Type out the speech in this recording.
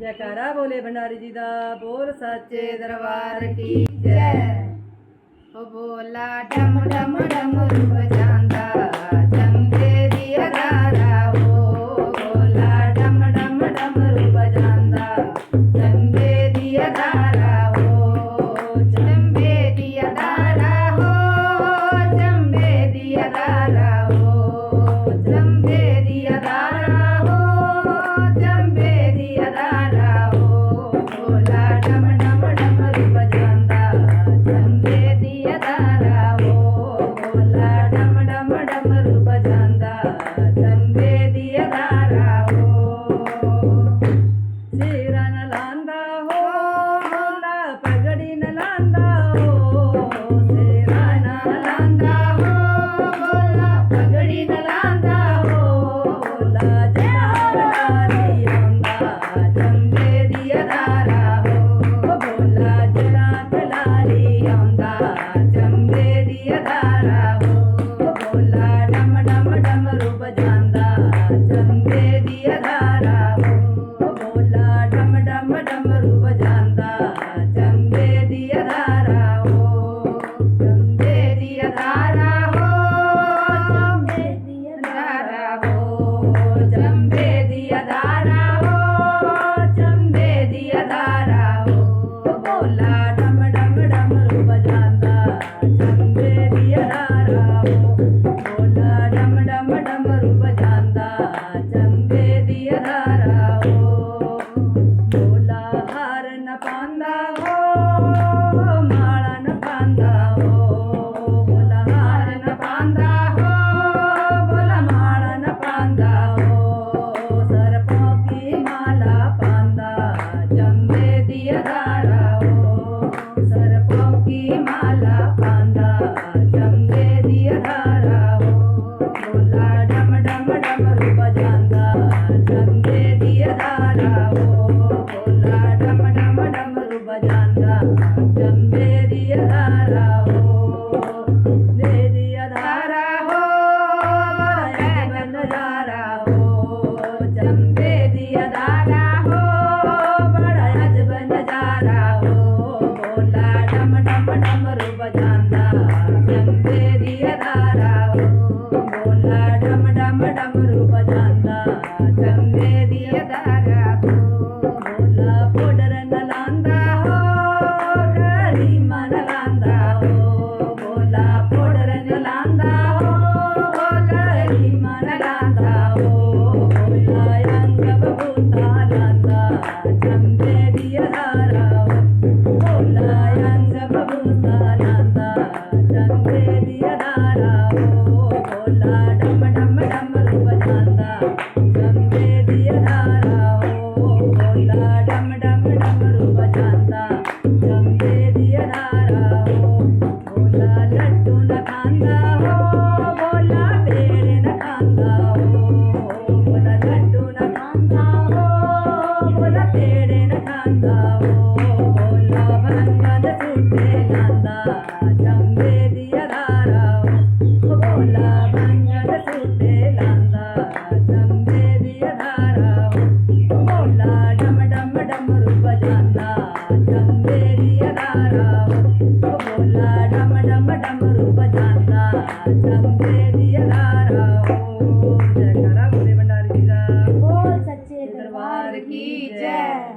जयकारा बोले भंडारी जी दा, बोल सच्चे दरबार की जय। ओ बोला डम डम डमरू बजांदा चंबे दिया धारा हो, बोला डम डम डमरू बजांदा चंबे दिया धारा हो, चंबे दिया धारा हो, चंबे दिया धारा हो, चंबे दिया धारा हो, चंबे दिया धारा हो, बोला डम डम डमरू बजांदा चंबे दिया धारा हो, बोला डम डम डमरू बजांदा चंबे दिया धारा हो। सिरा न लांदा हो, बोला पगड़ी न लांदा हो, सिरा न लांदा हो, बोला पगड़ी न लांदा हो, बोला जलाली आंदा चंबे दिया धारा हो, बोला जला जलाली आंदा चंबे दिया धारा हो, बोला डम डम डमरू बजांदा चंबे दिया धारा हो, बोला डम डम डमरू बजांदा चंबे दिया धारा हो, चंबे दिया धारा हो, चंबे दिया धारा हो, चंबे दिया धारा हो, चंबे दिया धारा हो, बोला डम डम डमरू बजांदा चंबे दिया धारा हो, बोला डम डम डमरू बजांदा चंबे दिया धारा हो, बोला हार न पांदा हो, माला न पांदा हो, बोला हार न पांदा हो, बोला माला न पांदा हो, सरपों की माला पांदा चंबे दिया धारा हो, सर्पों की माला पांदा चंबे दिया धारा हो, बोला डम डम डमरू बजांदा चंबे दिया धारा हो, बोला डम डम डमरू बजांदा चंबे दिया धारा हो, दे दिया धारा हो, बड़ा नजारा हो, चंबे दिया धारा हो, बड़ा अजब नजारा हो, बोला डम डम डमरू बजांदा चंबे दिया धारा हो, बोला डम डम डमरू बजांदा चंबे दिया धारा हो, बोला पोडर न लांदा हो, करीमा न लांदा हो, बोला पोडर न लांदा हो, करीमा न लांदा हो, बोला अंग बबूता लांदा चंबे दिया धारा हो, बोला अंग बबूता लांदा चंबे दिया धारा हो, बोला डम डम डमरू बजांदा चंबे दिया धारा हो, बोला डम डम डमरू बजांदा चंबे दिया धारा हो, बोला लड्डू न खांदा हो, बोला पेड़ न खांदा हो, बोला लड्डू न खांदा हो, बोला पेड़ न खांदा हो, बोला भंगन सूटे लांदा चंबे दिया धारा हो, बोला भंगन सूटे लांदा चंबे दिया धारा हो, बोला डम डम डमरू बजांदा चंबे दिया धारा हो, बोला डम डम डमरू बजांदा चंबे दिया धारा हो। जयकारा बोले भंडारी जी दा, बोल सच्चे दरबार की जय।